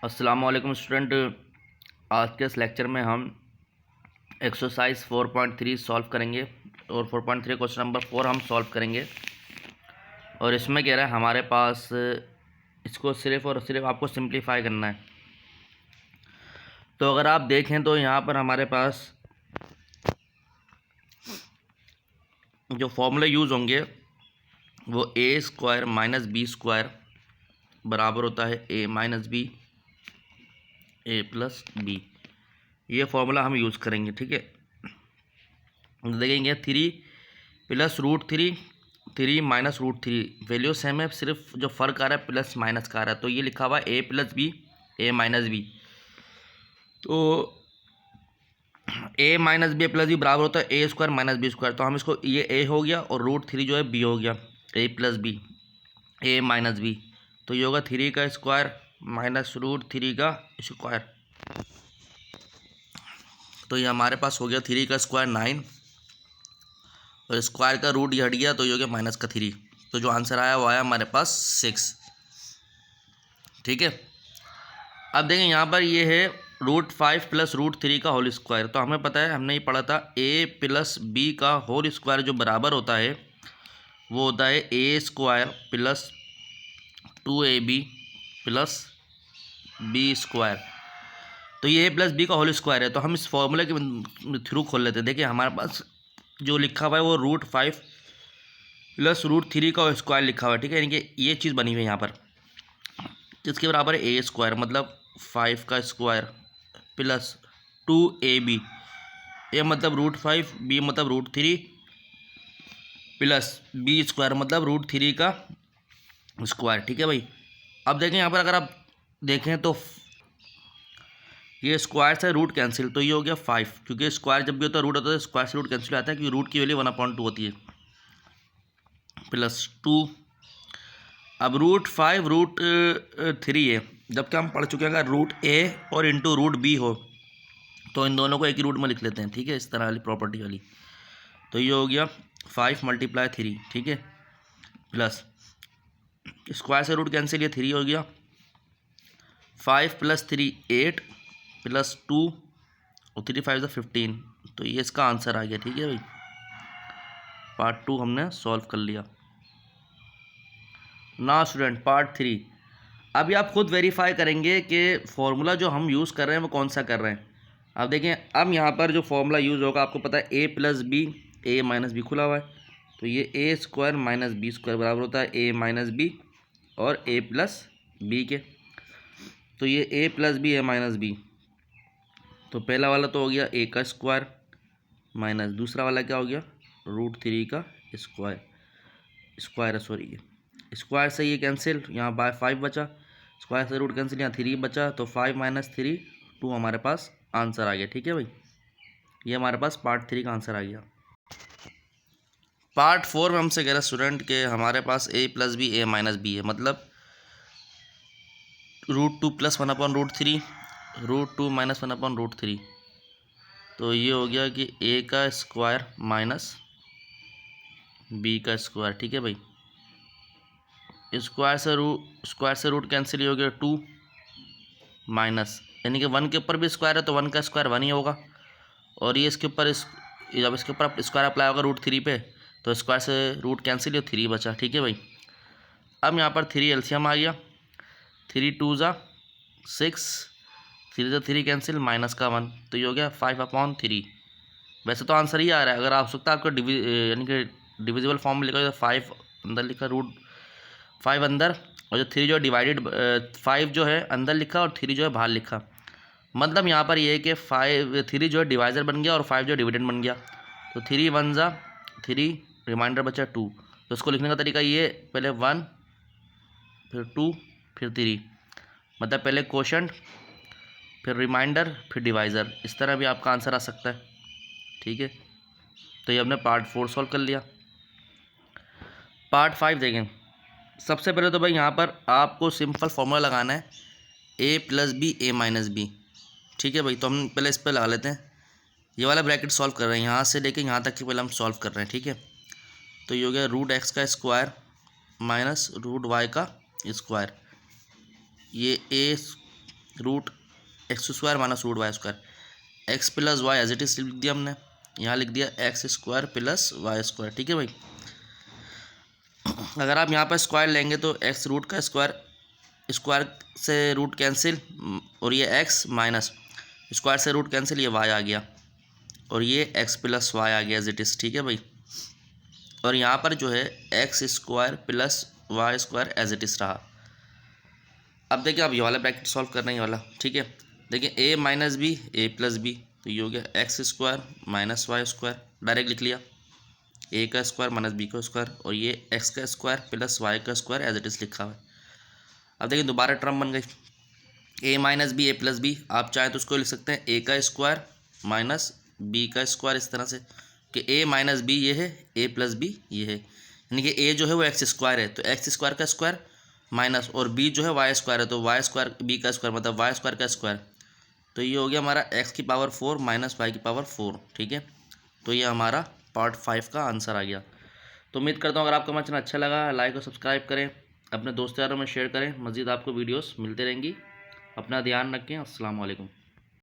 अस्सलाम वालेकुम स्टूडेंट। आज के इस लेक्चर में हम एक्सरसाइज 4.3 सॉल्व करेंगे और 4.3 क्वेश्चन नंबर 4 हम सॉल्व करेंगे। और इसमें कह रहा है हमारे पास इसको सिर्फ और सिर्फ आपको सिंप्लीफाई करना है। तो अगर आप देखें तो यहाँ पर हमारे पास जो फॉर्मूले यूज़ होंगे वो A square minus B square बराबर होता है A minus B A plus B. ये फॉर्मूला हम यूज़ करेंगे, ठीक है। देखेंगे 3 plus root three 3 minus root three value same है, सिर्फ जो फ़र्क आ रहा है प्लस माइनस का आ रहा है। तो ये लिखा हुआ है ए प्लस बी ए माइनस बी। तो ए माइनस बी प्लस बी बराबर होता है A square minus B square. तो हम इसको ये ए हो गया और रूट थ्री जो है बी हो गया, ए प्लस बी ए माइनस बी। तो ये होगा 3 का स्क्वायर माइनस रूट थ्री का स्क्वायर। तो ये हमारे पास हो गया 3 का स्क्वायर 9 और स्क्वायर का रूट ये हट गया तो ये हो गया माइनस का 3। तो जो आंसर आया वो आया हमारे पास 6, ठीक है। अब देखें यहाँ पर ये है √5 प्लस √3 का होल स्क्वायर। तो हमें पता है, हमने ये पढ़ा था ए प्लस बी का होल स्क्वायर जो बराबर होता है वो होता है A square plus 2ab plus B square. तो ये ए प्लस बी का होल स्क्वायर है। तो हम इस फॉर्मूले के थ्रू खोल लेते हैं। देखिए हमारे पास जो लिखा हुआ है वो √5 प्लस √3 का स्क्वायर लिखा हुआ है, ठीक है। यानी कि ये चीज़ बनी हुई है यहाँ पर, जिसके बराबर है ए स्क्वायर मतलब 5 का स्क्वायर प्लस 2ab। ए मतलब √5, बी मतलब √3 प्लस बी स्क्वायर मतलब √3 का स्क्वायर, ठीक है भाई। अब देखें यहाँ पर अगर आप देखें तो ये स्क्वायर से रूट कैंसिल, तो ये हो गया 5, क्योंकि स्क्वायर जब भी होता है रूट होता है स्क्वायर से रूट कैंसिल आता है, क्योंकि रूट की वैल्यू 1/2 होती है, प्लस 2। अब √5 √3 है, जबकि हम पढ़ चुके हैं अगर रूट ए और इंटू रूट बी हो तो इन दोनों को एक ही रूट में लिख लेते हैं, ठीक है, इस तरह वाली प्रॉपर्टी वाली। तो ये हो गया 5 × 3, ठीक है, प्लस स्क्वायर से रूट कैंसिल, ये 3 हो गया, 5 + 3 8 प्लस 2 और 3 5 = 15। तो ये इसका आंसर आ गया, ठीक है भाई। पार्ट 2 हमने सॉल्व कर लिया। ना स्टूडेंट पार्ट 3, अभी आप खुद वेरीफाई करेंगे कि फॉर्मूला जो हम यूज़ कर रहे हैं वो कौन सा कर रहे हैं। अब देखें, अब यहाँ पर जो फॉर्मूला यूज़ होगा आपको पता है ए प्लस बी ए माइनस बी खुला हुआ है। तो ये ए स्क्वायर माइनस बी स्क्वायर बराबर होता है ए माइनस बी और ए प्लस बी के। तो ये A plus B A minus B, तो पहला वाला तो हो गया ए का स्क्वायर माइनस दूसरा वाला क्या हो गया √3 का स्क्वायर सॉरी, ये स्क्वायर से ये कैंसिल, यहाँ बाय 5 बचा, स्क्वायर से रूट कैंसिल, यहाँ 3 बचा, तो 5 - 3 2 हमारे पास आंसर आ गया, ठीक है भाई। ये हमारे पास पार्ट 3 का आंसर आ गया। पार्ट 4 में हमसे कह रहा है स्टूडेंट के हमारे पास ए प्लस बी ए माइनस बी है, मतलब √2 + 1/√3 √2 - 1/√3। तो ये हो गया कि ए का स्क्वायर माइनस बी का स्क्वायर, ठीक है भाई। स्क्वायर से रूट कैंसिल हो गया 2 माइनस, यानी कि 1 के ऊपर भी स्क्वायर है तो 1 का स्क्वायर 1 ही होगा। और ये इसके ऊपर जब इसके ऊपर स्क्वायर अप्लाई होगा √3 पे तो स्क्वायर से रूट कैंसिल हो 3 बचा, ठीक है भाई। अब यहाँ पर 3 एलसीएम आ गया, 3 2 = 6, 3 से 3 कैंसिल माइनस का 1, तो ये हो गया 5/3। वैसे तो आंसर ही आ रहा है, अगर आप सकता है आपको यानी कि डिविजिबल फॉर्म में लिखा तो 5 अंदर लिखा √5 अंदर, और जो 3 जो है डिवाइडेड 5 जो है अंदर लिखा और 3 जो है बाहर लिखा। मतलब यहाँ पर ये है कि 3 जो है डिवाइजर बन गया और 5 जो है डिविडेंड बन गया। तो 3 1 = 3, रिमाइंडर बचा 2। तो इसको लिखने का तरीका ये, पहले 1 फिर 2 फिर 3, मतलब पहले कोशेंट फिर रिमाइंडर फिर डिवाइज़र, इस तरह भी आपका आंसर आ सकता है, ठीक है। तो ये हमने पार्ट 4 सॉल्व कर लिया। पार्ट 5 देखें। सबसे पहले तो भाई यहाँ पर आपको सिंपल फॉर्मूला लगाना है ए प्लस बी ए माइनस बी, ठीक है भाई। तो हम पहले इस पर लगा लेते हैं, ये वाला ब्रैकेट सॉल्व कर रहे हैं, यहाँ से लेके यहाँ तक की पहले हम सॉल्व कर रहे हैं, ठीक है। तो ये हो गया √x का स्क्वायर माइनस √y का स्क्वायर, ये root x square minus root y square, x plus y as it is लिख दिया हमने, यहाँ लिख दिया x square plus y square. ठीक है भाई, अगर आप यहाँ पर स्क्वायर लेंगे तो एक्स रूट का स्क्वायर, स्क्वायर से रूट कैंसिल, और ये एक्स माइनस स्क्वायर से रूट कैंसिल, ये वाई आ गया, और ये एक्स प्लस वाई आ गया एज इट इज़। ठीक है भाई, और यहाँ पर जो है x square plus y square as it is रहा। अब देखिए अब ये वाला ब्रैकेट सॉल्व करना ही वाला। ठीक है, देखिए a minus B A plus b, तो ये हो गया x square minus y square, direct लिख लिया, ए का स्क्वायर माइनस बी का स्क्वायर, और ये एक्स का स्क्वायर प्लस वाई का स्क्वायर एज इट इज़ लिखा हुआ है। अब देखिए दोबारा टर्म बन गई, a minus B A plus b, आप चाहें तो उसको लिख सकते हैं ए का स्क्वायर माइनस बी का स्क्वायर, इस तरह से कि ए माइनस बी ये है, ए प्लस बी ये है, यानी कि ए जो है वो एक्स स्क्वायर है, तो एक्स स्क्वायर का स्क्वायर माइनस, और बी जो है वाई स्क्वायर है, तो वाई स्क्वायर बी का स्क्वायर मतलब वाई स्क्वायर का स्क्वायर, तो ये हो गया हमारा एक्स की पावर 4 माइनस वाई की पावर 4। ठीक है, तो ये हमारा पार्ट 5 का आंसर आ गया। तो उम्मीद करता हूँ अगर आपको हमारा चैनल अच्छा लगा, लाइक और सब्सक्राइब करें, अपने दोस्त यारों में शेयर करें, मज़ीद आपको वीडियोस मिलते रहेंगी। अपना ध्यान रखें। अस्सलाम वालेकुम।